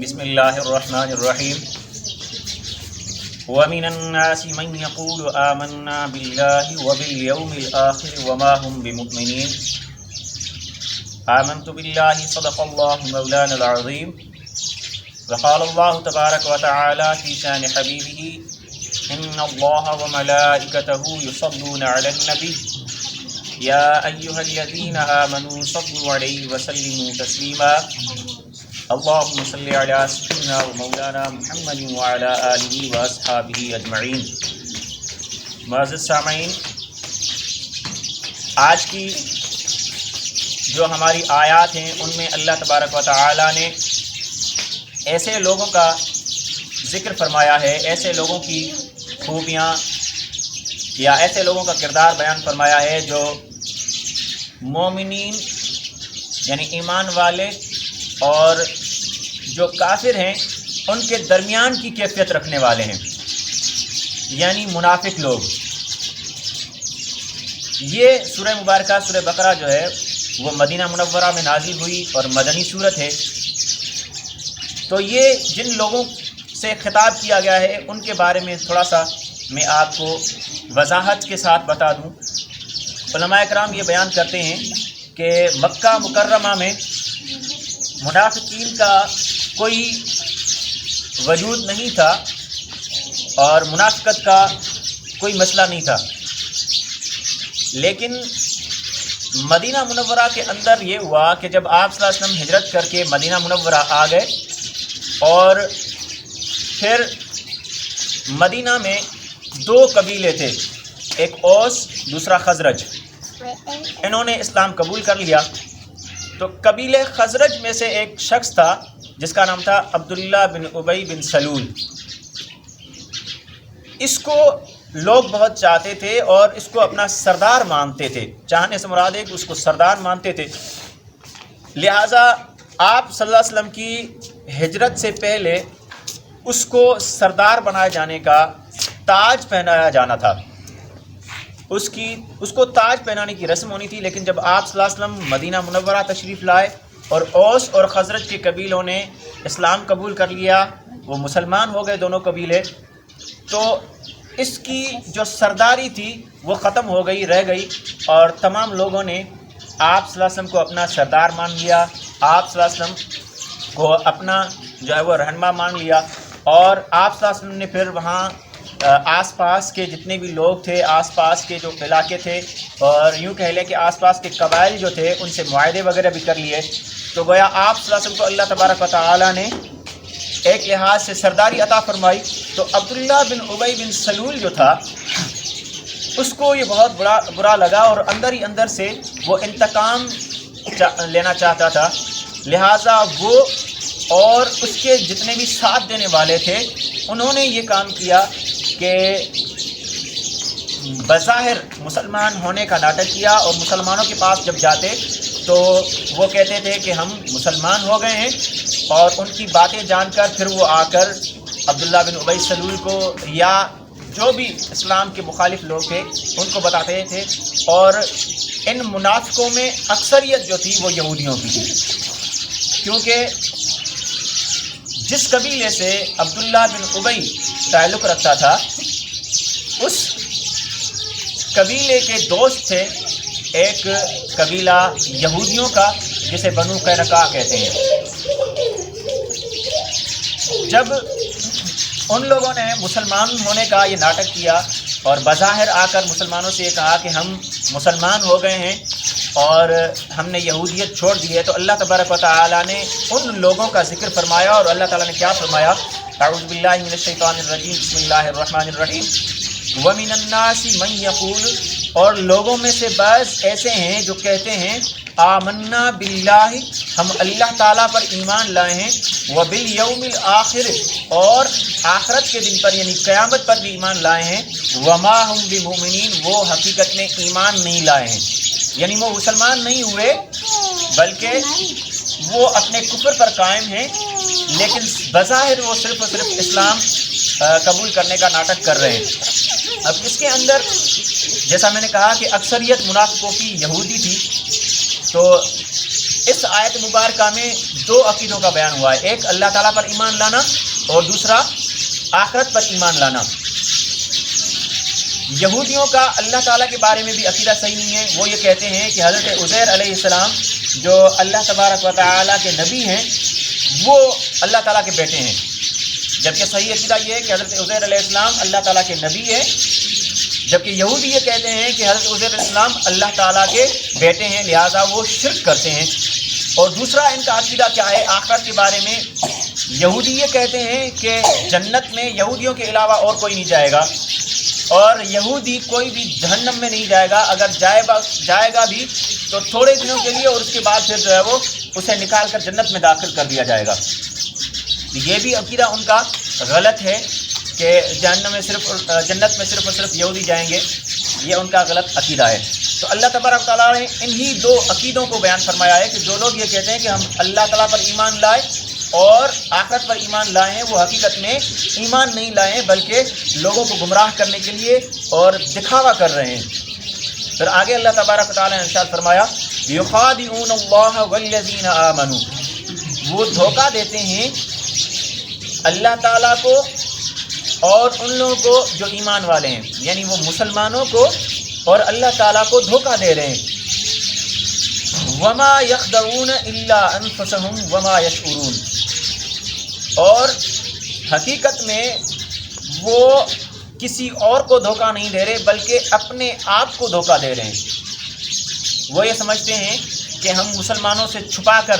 بسم اللہ الرحمن الرحیم وَمِنَ النَّاسِ مَن يَقُولُ آمَنَّا بِاللَّهِ وَبِالْيَوْمِ الْآخِرِ وَمَا هُمْ بِمُؤْمِنِينَ آمنت باللہ صدق اللہ مولانا العظیم وقال اللہ تبارک وتعالی فی شان حبیبہ ان اللہ وملائکتہ یصلون علی النبی یا ایہا الذین آمنوا صلوا علیہ وسلموا تسلیما اللہم صلی علی سیدنا و مولانا محمد وعلی آلہ واصحابہ اجمعین۔ معزز سامعین، آج کی جو ہماری آیات ہیں ان میں اللہ تبارک و تعالی نے ایسے لوگوں کا ذکر فرمایا ہے، ایسے لوگوں کی خوبیاں یا ایسے لوگوں کا کردار بیان فرمایا ہے جو مومنین یعنی ایمان والے اور جو کافر ہیں ان کے درمیان کی کیفیت رکھنے والے ہیں، یعنی منافق لوگ۔ یہ سورہ مبارکہ سورہ بقرہ جو ہے وہ مدینہ منورہ میں نازل ہوئی اور مدنی صورت ہے، تو یہ جن لوگوں سے خطاب کیا گیا ہے ان کے بارے میں تھوڑا سا میں آپ کو وضاحت کے ساتھ بتا دوں۔ علماء کرام یہ بیان کرتے ہیں کہ مکہ مکرمہ میں منافقین کا کوئی وجود نہیں تھا اور منافقت کا کوئی مسئلہ نہیں تھا، لیکن مدینہ منورہ کے اندر یہ ہوا کہ جب آپ صلی اللہ علیہ وسلم ہجرت کر کے مدینہ منورہ آ گئے اور پھر مدینہ میں دو قبیلے تھے، ایک اوس دوسرا خزرج، انہوں نے اسلام قبول کر لیا۔ تو قبیلے خزرج میں سے ایک شخص تھا جس کا نام تھا عبداللہ بن ابی بن سلول۔ اس کو لوگ بہت چاہتے تھے اور اس کو اپنا سردار مانتے تھے، چاہنے سے مراد ہے کہ اس کو سردار مانتے تھے، لہٰذا آپ صلی اللہ علیہ وسلم کی ہجرت سے پہلے اس کو سردار بنائے جانے کا تاج پہنایا جانا تھا، اس کو تاج پہنانے کی رسم ہونی تھی، لیکن جب آپ صلی اللہ علیہ وسلم مدینہ منورہ تشریف لائے اور اوس اور خزرج کے قبیلوں نے اسلام قبول کر لیا، وہ مسلمان ہو گئے دونوں قبیلے، تو اس کی جو سرداری تھی وہ ختم ہو گئی، رہ گئی، اور تمام لوگوں نے آپ صلی اللہ علیہ وسلم کو اپنا سردار مان لیا، آپ صلی اللہ علیہ وسلم کو اپنا جو ہے وہ رہنما مان لیا، اور آپ صلی اللہ علیہ وسلم نے پھر وہاں آس پاس کے جتنے بھی لوگ تھے، آس پاس کے جو علاقے تھے، اور یوں کہہ لیں کہ آس پاس کے قبائل جو تھے ان سے معاہدے وغیرہ بھی کر لیے، تو گویا آپ صلی اللہ علیہ وسلم کو اللہ تبارک و تعالی نے ایک لحاظ سے سرداری عطا فرمائی۔ تو عبداللہ بن ابی بن سلول جو تھا اس کو یہ بہت برا لگا اور اندر ہی اندر سے وہ انتقام لینا چاہتا تھا، لہٰذا وہ اور اس کے جتنے بھی ساتھ دینے والے تھے انہوں نے یہ کام کیا کہ بظاہر مسلمان ہونے کا ناٹک کیا، اور مسلمانوں کے پاس جب جاتے تو وہ کہتے تھے کہ ہم مسلمان ہو گئے ہیں، اور ان کی باتیں جان کر پھر وہ آ کر عبداللہ بن ابی سلول کو یا جو بھی اسلام کے مخالف لوگ تھے ان کو بتاتے تھے، اور ان منافقوں میں اکثریت جو تھی وہ یہودیوں کی تھی، کیونکہ جس قبیلے سے عبداللہ بن ابی تعلق رکھتا تھا اس قبیلے کے دوست تھے ایک قبیلہ یہودیوں کا جسے بنو قینقاع کہتے ہیں۔ جب ان لوگوں نے مسلمان ہونے کا یہ ناٹک کیا اور بظاہر آ کر مسلمانوں سے یہ کہا کہ ہم مسلمان ہو گئے ہیں اور ہم نے یہودیت چھوڑ دی ہے، تو اللہ تبارک و تعالیٰ نے ان لوگوں کا ذکر فرمایا، اور اللہ تعالیٰ نے کیا فرمایا؟ اعوذ باللہ من الشیطان الرجیم، بسم اللہ الرحمن الرحیم۔ وَمِنَ النَّاسِ مَن يَقُولُ، اور لوگوں میں سے بعض ایسے ہیں جو کہتے ہیں آمنا باللہ، ہم اللہ تعالیٰ پر ایمان لائے ہیں، وبالیوم الآخر، اور آخرت کے دن پر یعنی قیامت پر بھی ایمان لائے ہیں، وما ہم بمؤمنین، وہ حقیقت میں ایمان نہیں لائے ہیں، یعنی وہ مسلمان نہیں ہوئے بلکہ وہ اپنے کفر پر قائم ہیں، لیکن بظاہر وہ صرف اور صرف اسلام قبول کرنے کا ناٹک کر رہے ہیں۔ اب اس کے اندر جیسا میں نے کہا کہ اکثریت منافقوں کی یہودی تھی، تو اس آیت مبارکہ میں دو عقیدوں کا بیان ہوا ہے، ایک اللہ تعالیٰ پر ایمان لانا اور دوسرا آخرت پر ایمان لانا۔ یہودیوں کا اللہ تعالیٰ کے بارے میں بھی عقیدہ صحیح نہیں ہے، وہ یہ کہتے ہیں کہ حضرت عزیر علیہ السلام جو اللہ تبارک و تعالیٰ کے نبی ہیں وہ اللہ تعالیٰ کے بیٹے ہیں، جبکہ صحیح عقیدہ یہ ہے کہ حضرت عزیر علیہ السلام اللہ تعالیٰ کے نبی ہیں، جبکہ یہودی یہ کہتے ہیں کہ حضرت عزیر علیہ السلام اللہ تعالیٰ کے بیٹے ہیں، لہٰذا وہ شرک کرتے ہیں۔ اور دوسرا ان کا عقیدہ کیا ہے آخرت کے بارے میں، یہودی یہ کہتے ہیں کہ جنت میں یہودیوں کے علاوہ اور کوئی نہیں جائے گا، اور یہودی کوئی بھی جہنم میں نہیں جائے گا، اگر جائے گا بھی تو تھوڑے دنوں کے لیے، اور اس کے بعد پھر جو ہے وہ اسے نکال کر جنت میں داخل کر دیا جائے گا۔ یہ بھی عقیدہ ان کا غلط ہے کہ جنت میں صرف اور صرف یہودی جائیں گے، یہ ان کا غلط عقیدہ ہے۔ تو اللہ تبارک تعالیٰ نے انہی دو عقیدوں کو بیان فرمایا ہے کہ جو لوگ یہ کہتے ہیں کہ ہم اللہ تعالیٰ پر ایمان لائے اور آخرت پر ایمان لائے ہیں، وہ حقیقت میں ایمان نہیں لائے ہیں بلکہ لوگوں کو گمراہ کرنے کے لیے اور دکھاوا کر رہے ہیں۔ پھر آگے اللہ تبارک تعالیٰ نے ارشاد فرمایا یخادعون اللہ والذین آمنوا، وہ دھوکہ دیتے ہیں اللہ تعالیٰ کو اور ان لوگوں کو جو ایمان والے ہیں، یعنی وہ مسلمانوں کو اور اللہ تعالیٰ کو دھوکہ دے رہے ہیں۔ وما یخدعون الا انفسهم وما یشعرون، اور حقیقت میں وہ کسی اور کو دھوکہ نہیں دے رہے بلکہ اپنے آپ کو دھوکہ دے رہے ہیں۔ وہ یہ سمجھتے ہیں کہ ہم مسلمانوں سے چھپا کر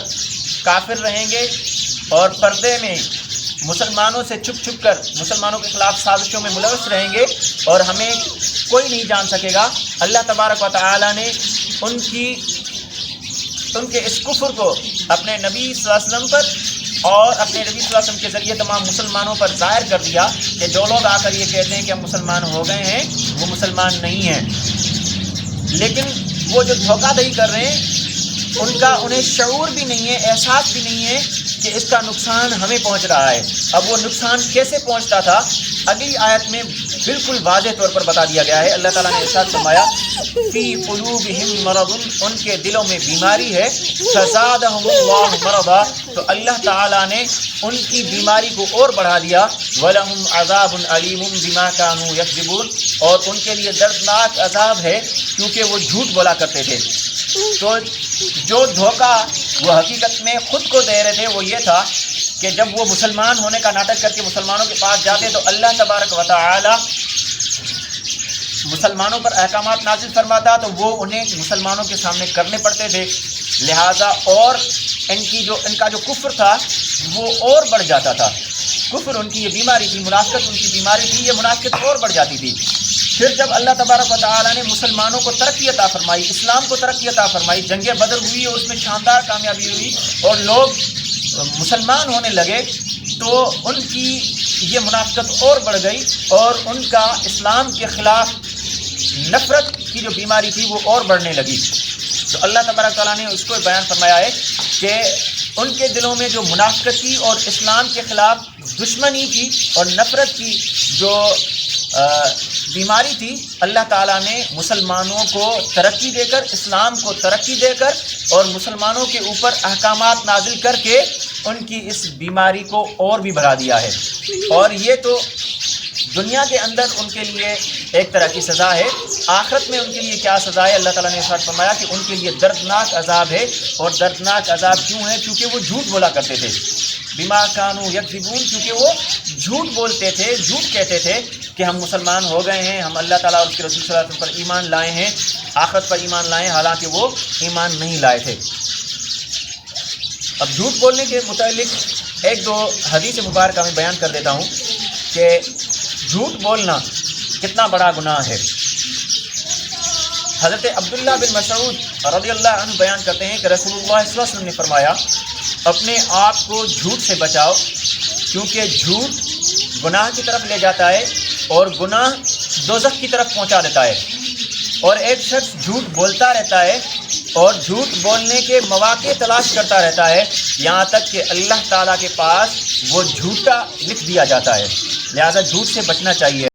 کافر رہیں گے اور پردے میں مسلمانوں سے چھپ چھپ کر مسلمانوں کے خلاف سازشوں میں ملوث رہیں گے اور ہمیں کوئی نہیں جان سکے گا۔ اللہ تبارک و تعالیٰ نے ان کے اس کفر کو اپنے نبی صلی اللہ علیہ وسلم پر اور اپنے نبی صلی اللہ علیہ وسلم کے ذریعے تمام مسلمانوں پر ظاہر کر دیا کہ جو لوگ آ کر یہ کہتے ہیں کہ ہم مسلمان ہو گئے ہیں وہ مسلمان نہیں ہیں، لیکن وہ جو دھوکہ دہی کر رہے ہیں انہیں شعور بھی نہیں ہے، احساس بھی نہیں ہے کہ اس کا نقصان ہمیں پہنچ رہا ہے۔ اب وہ نقصان کیسے پہنچتا تھا اگلی آیت میں بالکل واضح طور پر بتا دیا گیا ہے۔ اللہ تعالیٰ نے ارشاد فرمایا فی قلوبہم مرض، ان کے دلوں میں بیماری ہے، فزادہم اللہ مرضا، تو اللہ تعالیٰ نے ان کی بیماری کو اور بڑھا دیا، ولہم عذاب علیم بما کانوا یکذبون، اور ان کے لیے دردناک عذاب ہے کیونکہ وہ جھوٹ بولا کرتے تھے۔ تو جو دھوکہ وہ حقیقت میں خود کو دے رہے تھے وہ یہ تھا کہ جب وہ مسلمان ہونے کا ناٹک کر کے مسلمانوں کے پاس جاتے تو اللہ تبارک و تعالی مسلمانوں پر احکامات نازل فرماتا تو وہ انہیں مسلمانوں کے سامنے کرنے پڑتے تھے، لہٰذا اور ان کا جو کفر تھا وہ اور بڑھ جاتا تھا۔ کفر ان کی یہ بیماری تھی، منافقت ان کی بیماری تھی، یہ منافقت اور بڑھ جاتی تھی۔ پھر جب اللہ تبارک و تعالیٰ نے مسلمانوں کو ترقی عطا فرمائی، اسلام کو ترقی عطا فرمائی، جنگ بدر ہوئی اور اس میں شاندار کامیابی ہوئی اور لوگ مسلمان ہونے لگے، تو ان کی یہ منافقت اور بڑھ گئی اور ان کا اسلام کے خلاف نفرت کی جو بیماری تھی وہ اور بڑھنے لگی۔ تو اللہ تبارک تعالیٰ نے اس کو بیان فرمایا ہے کہ ان کے دلوں میں جو منافقت کی اور اسلام کے خلاف دشمنی کی اور نفرت کی جو بیماری تھی، اللہ تعالیٰ نے مسلمانوں کو ترقی دے کر، اسلام کو ترقی دے کر اور مسلمانوں کے اوپر احکامات نازل کر کے ان کی اس بیماری کو اور بھی بڑھا دیا ہے۔ اور یہ تو دنیا کے اندر ان کے لیے ایک طرح کی سزا ہے، آخرت میں ان کے لیے کیا سزا ہے؟ اللہ تعالیٰ نے ارشاد فرمایا کہ ان کے لیے دردناک عذاب ہے، اور دردناک عذاب کیوں ہے؟ کیونکہ وہ جھوٹ بولا کرتے تھے، بما کانوا یکذبون، کیونکہ وہ جھوٹ بولتے تھے، جھوٹ کہتے تھے کہ ہم مسلمان ہو گئے ہیں، ہم اللہ تعالیٰ اور اس کے رسول صلی اللہ علیہ وسلم پر ایمان لائے ہیں، آخرت پر ایمان لائے ہیں، حالانکہ وہ ایمان نہیں لائے تھے۔ اب جھوٹ بولنے کے متعلق ایک دو حدیث مبارکہ میں بیان کر دیتا ہوں کہ جھوٹ بولنا کتنا بڑا گناہ ہے۔ حضرت عبداللہ بن مسعود رضی اللہ عنہ بیان کرتے ہیں کہ رسول اللہ صلی اللہ علیہ وسلم نے فرمایا اپنے آپ کو جھوٹ سے بچاؤ، کیونکہ جھوٹ گناہ کی طرف لے جاتا ہے اور گناہ دوزخ کی طرف پہنچا دیتا ہے۔ اور ایک شخص جھوٹ بولتا رہتا ہے اور جھوٹ بولنے کے مواقع تلاش کرتا رہتا ہے، یہاں تک کہ اللہ تعالیٰ کے پاس وہ جھوٹا لکھ دیا جاتا ہے۔ لہٰذا جھوٹ سے بچنا چاہیے۔